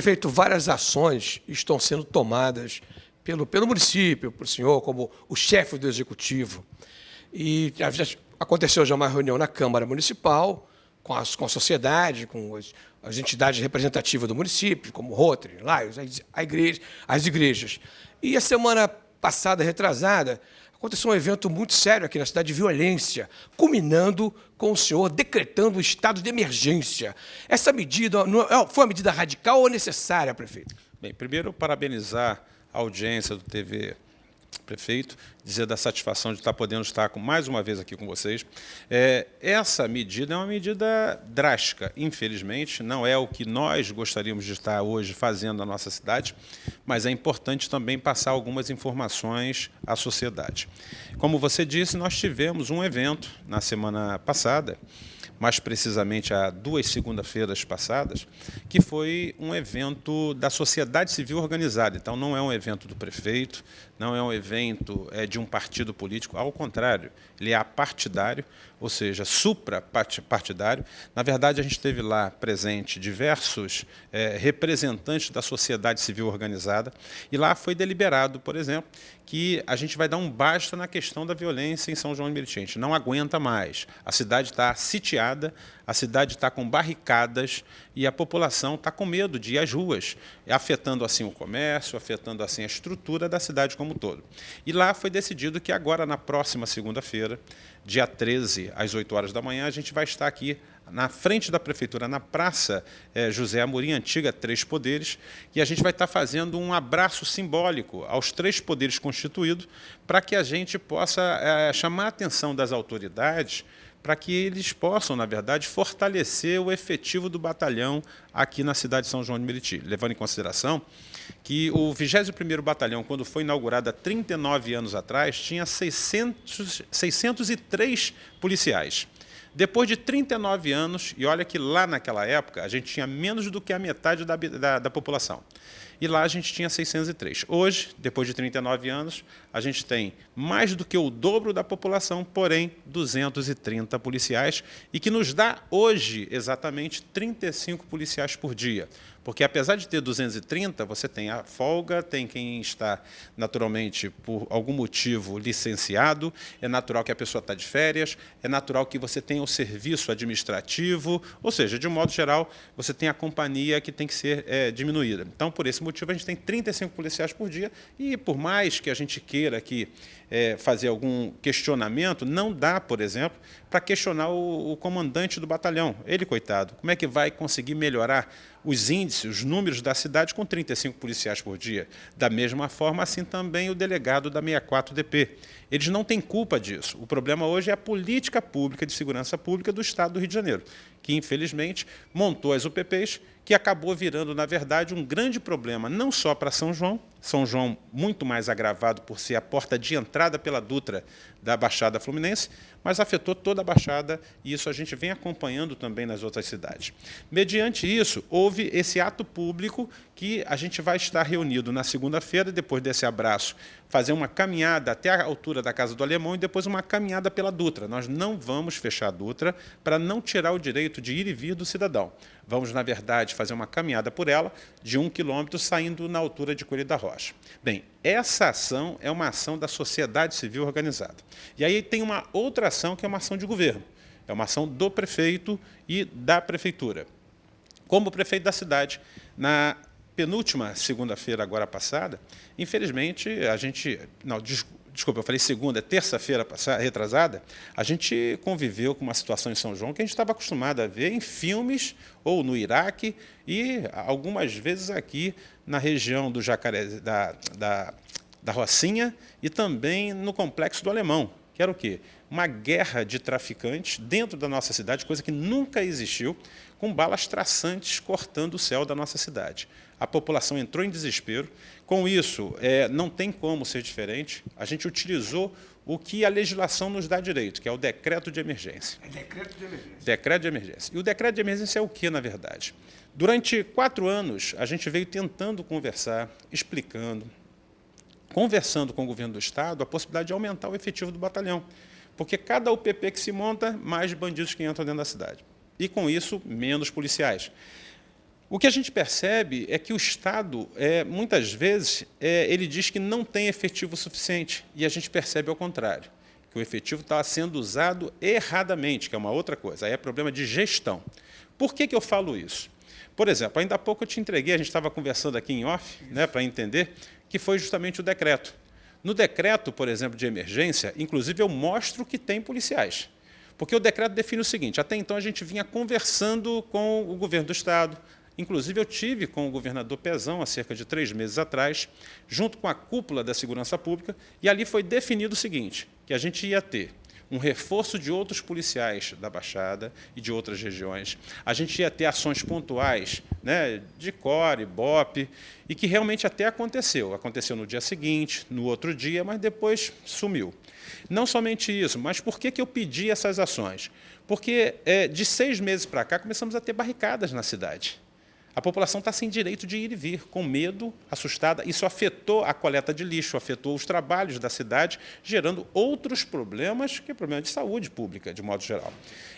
Prefeito, várias ações estão sendo tomadas pelo município, por senhor, como o chefe do executivo. E já aconteceu já uma reunião na Câmara Municipal, com a sociedade, com as entidades representativas do município, como o Rotary, Lions, as igrejas. E a semana passada, retrasada, aconteceu um evento muito sério aqui na cidade de violência, culminando com o senhor decretando o estado de emergência. Essa medida foi uma medida radical ou necessária, prefeito? Bem, primeiro, parabenizar a audiência do TV Prefeito, dizer da satisfação de estar podendo estar mais uma vez aqui com vocês. Essa medida é uma medida drástica, infelizmente, não é o que nós gostaríamos de estar hoje fazendo na nossa cidade, mas é importante também passar algumas informações à sociedade. Como você disse, nós tivemos um evento na semana passada, mais precisamente há 2 segundas-feiras passadas, que foi um evento da sociedade civil organizada. Então, não é um evento do prefeito, não é um evento de um partido político, ao contrário, ele é apartidário, ou seja, suprapartidário. Na verdade, a gente teve lá presente diversos representantes da sociedade civil organizada, e lá foi deliberado, por exemplo, que a gente vai dar um basta na questão da violência em São João de Meriti. A gente não aguenta mais. A cidade está sitiada, a cidade está com barricadas e a população está com medo de ir às ruas, afetando assim o comércio, afetando assim a estrutura da cidade como um todo. E lá foi decidido que agora, na próxima segunda-feira, dia 13, às 8 horas da manhã, a gente vai estar aqui na frente da Prefeitura, na Praça José Amorim, antiga Três Poderes, e a gente vai estar fazendo um abraço simbólico aos 3 poderes constituídos para que a gente possa chamar a atenção das autoridades para que eles possam, na verdade, fortalecer o efetivo do batalhão aqui na cidade de São João de Meriti, levando em consideração que o 21º Batalhão, quando foi inaugurado há 39 anos atrás, tinha 603 policiais. Depois de 39 anos, e olha que lá naquela época a gente tinha menos do que a metade da população. E lá a gente tinha 603. Hoje, depois de 39 anos, a gente tem mais do que o dobro da população, porém 230 policiais, e que nos dá hoje exatamente 35 policiais por dia. Porque apesar de ter 230, você tem a folga, tem quem está naturalmente por algum motivo licenciado, é natural que a pessoa está de férias, é natural que você tenha o serviço administrativo, ou seja, de um modo geral, você tem a companhia que tem que ser diminuída. Então, por esse motivo, a gente tem 35 policiais por dia e, por mais que a gente queira aqui fazer algum questionamento, não dá, por exemplo, para questionar o comandante do batalhão. Ele, coitado, como é que vai conseguir melhorar os índices, os números da cidade com 35 policiais por dia? Da mesma forma, assim também o delegado da 64DP. Eles não têm culpa disso. O problema hoje é a política pública de segurança pública do Estado do Rio de Janeiro, que, infelizmente, montou as UPPs, que acabou virando, na verdade, um grande problema, não só para São João muito mais agravado por ser a porta de entrada pela Dutra da Baixada Fluminense, mas afetou toda a Baixada, e isso a gente vem acompanhando também nas outras cidades. Mediante isso, houve esse ato público que a gente vai estar reunido na segunda-feira, depois desse abraço, fazer uma caminhada até a altura da Casa do Alemão e depois uma caminhada pela Dutra. Nós não vamos fechar a Dutra para não tirar o direito de ir e vir do cidadão. Vamos, na verdade, fazer uma caminhada por ela de 1 quilômetro, saindo na altura de Coelho da Rocha. Bem, essa ação é uma ação da sociedade civil organizada. E aí tem uma outra ação que é uma ação de governo. É uma ação do prefeito e da prefeitura. Como prefeito da cidade, na penúltima segunda-feira agora passada, infelizmente, a gente... Não, desculpa, eu falei segunda, terça-feira retrasada, a gente conviveu com uma situação em São João que a gente estava acostumado a ver em filmes ou no Iraque e algumas vezes aqui na região do Jacaré, da Rocinha e também no Complexo do Alemão, que era o quê? Uma guerra de traficantes dentro da nossa cidade, coisa que nunca existiu, com balas traçantes cortando o céu da nossa cidade. A população entrou em desespero. Com isso, não tem como ser diferente. A gente utilizou o que a legislação nos dá direito, que é o decreto de emergência. É decreto de emergência. Decreto de emergência. E o decreto de emergência é o que, na verdade? Durante 4 anos, a gente veio tentando conversar, explicando, conversando com o governo do Estado a possibilidade de aumentar o efetivo do batalhão. Porque cada UPP que se monta, mais bandidos que entram dentro da cidade. E, com isso, menos policiais. O que a gente percebe é que o Estado, muitas vezes, ele diz que não tem efetivo suficiente, e a gente percebe ao contrário, que o efetivo está sendo usado erradamente, que é uma outra coisa, aí é problema de gestão. Por que eu falo isso? Por exemplo, ainda há pouco eu te entreguei, a gente estava conversando aqui em off, né, para entender, que foi justamente o decreto. No decreto, por exemplo, de emergência, inclusive eu mostro que tem policiais. Porque o decreto define o seguinte, até então a gente vinha conversando com o governo do Estado, inclusive eu tive com o governador Pezão, há cerca de 3 meses atrás, junto com a cúpula da segurança pública, e ali foi definido o seguinte, que a gente ia ter um reforço de outros policiais da Baixada e de outras regiões. A gente ia ter ações pontuais, né, de CORE, BOP, e que realmente até aconteceu. Aconteceu no dia seguinte, no outro dia, mas depois sumiu. Não somente isso, mas por que eu pedi essas ações? Porque de 6 meses para cá começamos a ter barricadas na cidade. A população está sem direito de ir e vir, com medo, assustada. Isso afetou a coleta de lixo, afetou os trabalhos da cidade, gerando outros problemas, que é problema de saúde pública, de modo geral.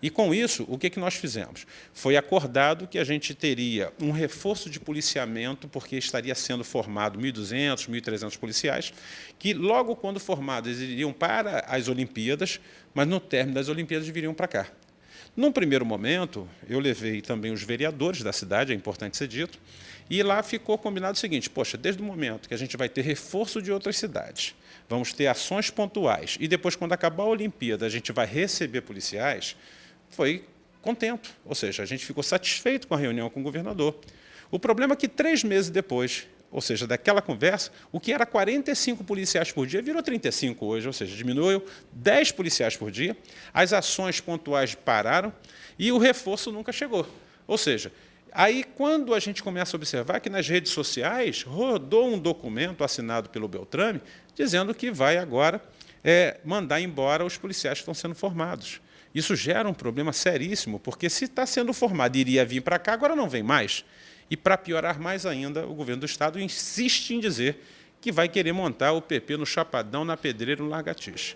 E, com isso, o que nós fizemos? Foi acordado que a gente teria um reforço de policiamento, porque estaria sendo formado 1.200, 1.300 policiais, que, logo quando formados, eles iriam para as Olimpíadas, mas, no término das Olimpíadas, viriam para cá. Num primeiro momento, eu levei também os vereadores da cidade, é importante ser dito, e lá ficou combinado o seguinte, poxa, desde o momento que a gente vai ter reforço de outras cidades, vamos ter ações pontuais, e depois, quando acabar a Olimpíada, a gente vai receber policiais, foi contento, ou seja, a gente ficou satisfeito com a reunião com o governador. O problema é que 3 meses depois, ou seja, daquela conversa, o que era 45 policiais por dia virou 35 hoje, ou seja, diminuiu 10 policiais por dia, as ações pontuais pararam e o reforço nunca chegou. Ou seja, aí quando a gente começa a observar que nas redes sociais rodou um documento assinado pelo Beltrame dizendo que vai agora mandar embora os policiais que estão sendo formados. Isso gera um problema seríssimo, porque se está sendo formado e iria vir para cá, agora não vem mais. E, para piorar mais ainda, o governo do Estado insiste em dizer que vai querer montar o PP no Chapadão, na Pedreira e no Lagartixa.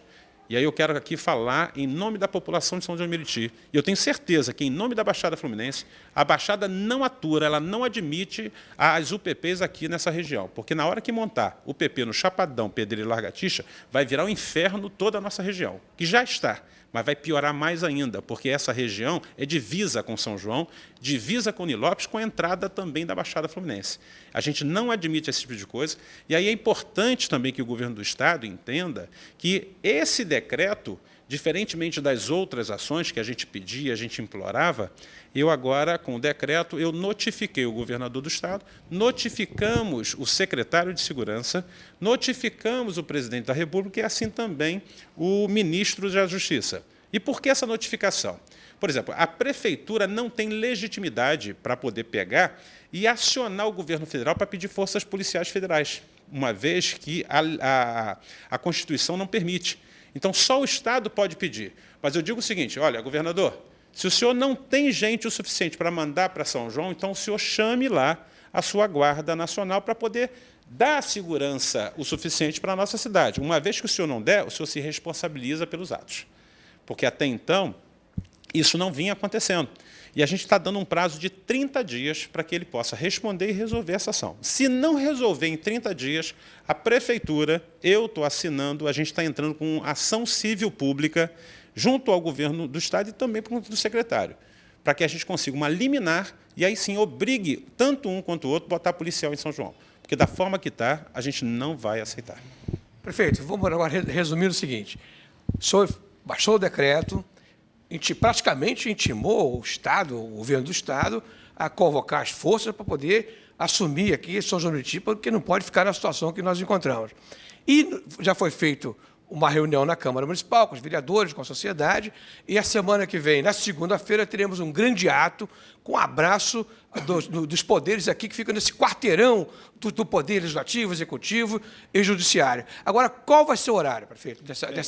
E aí eu quero aqui falar em nome da população de São João de Meriti. E eu tenho certeza que, em nome da Baixada Fluminense, a Baixada não atura, ela não admite as UPPs aqui nessa região. Porque na hora que montar o PP no Chapadão, Pedreira e Lagartixa, vai virar um inferno toda a nossa região, que já está. Mas vai piorar mais ainda, porque essa região é divisa com São João, divisa com Nilópolis, com a entrada também da Baixada Fluminense. A gente não admite esse tipo de coisa, e aí é importante também que o governo do Estado entenda que esse decreto, diferentemente das outras ações que a gente pedia, a gente implorava, eu agora, com o decreto, eu notifiquei o governador do Estado, notificamos o secretário de Segurança, notificamos o presidente da República e, assim também, o ministro da Justiça. E por que essa notificação? Por exemplo, a Prefeitura não tem legitimidade para poder pegar e acionar o governo federal para pedir forças policiais federais, uma vez que a Constituição não permite. Então, só o Estado pode pedir. Mas eu digo o seguinte, olha, governador, se o senhor não tem gente o suficiente para mandar para São João, então o senhor chame lá a sua Guarda Nacional para poder dar segurança o suficiente para a nossa cidade. Uma vez que o senhor não der, o senhor se responsabiliza pelos atos. Porque, até então, isso não vinha acontecendo. E a gente está dando um prazo de 30 dias para que ele possa responder e resolver essa ação. Se não resolver em 30 dias, a Prefeitura, eu estou assinando, a gente está entrando com ação civil pública junto ao governo do Estado e também por conta do secretário, para que a gente consiga uma liminar e aí sim obrigue tanto um quanto o outro a botar policial em São João. Porque da forma que está, a gente não vai aceitar. Prefeito, vamos agora resumir o seguinte. O senhor baixou o decreto, praticamente intimou o Estado, o governo do Estado, a convocar as forças para poder assumir aqui São João do Meriti, porque não pode ficar na situação que nós encontramos. E já foi feito uma reunião na Câmara Municipal, com os vereadores, com a sociedade, e a semana que vem, na segunda-feira, teremos um grande ato com abraço dos poderes aqui, que ficam nesse quarteirão do Poder Legislativo, Executivo e Judiciário. Agora, qual vai ser o horário, prefeito,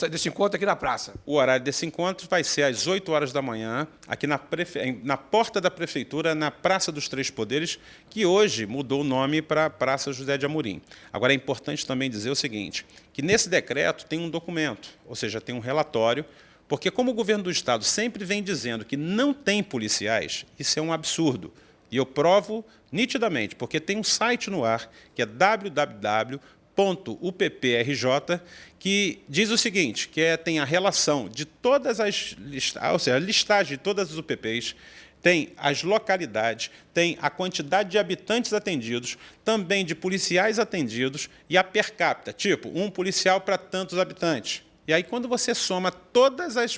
desse encontro aqui na praça? O horário desse encontro vai ser às 8 horas da manhã, aqui na porta da Prefeitura, na Praça dos Três Poderes, que hoje mudou o nome para Praça José de Amorim. Agora, é importante também dizer o seguinte, que nesse decreto tem um documento, ou seja, tem um relatório, porque como o governo do Estado sempre vem dizendo que não tem policiais, isso é um absurdo. E eu provo nitidamente, porque tem um site no ar, que é www.upprj, que diz o seguinte, tem a relação de todas as ou seja, a listagem de todas as UPPs, tem as localidades, tem a quantidade de habitantes atendidos, também de policiais atendidos e a per capita, tipo, um policial para tantos habitantes. E aí, quando você soma todas as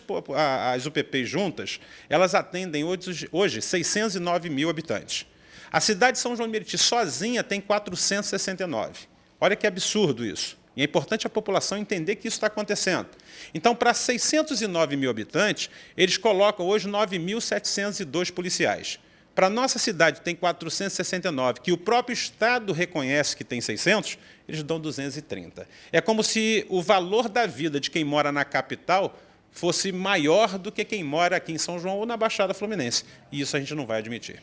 UPPs juntas, elas atendem hoje 609 mil habitantes. A cidade de São João de Meriti sozinha tem 469. Olha que absurdo isso. E é importante a população entender que isso está acontecendo. Então, para 609 mil habitantes, eles colocam hoje 9.702 policiais. Para a nossa cidade, tem 469, que o próprio Estado reconhece que tem 600, eles dão 230. É como se o valor da vida de quem mora na capital fosse maior do que quem mora aqui em São João ou na Baixada Fluminense. E isso a gente não vai admitir.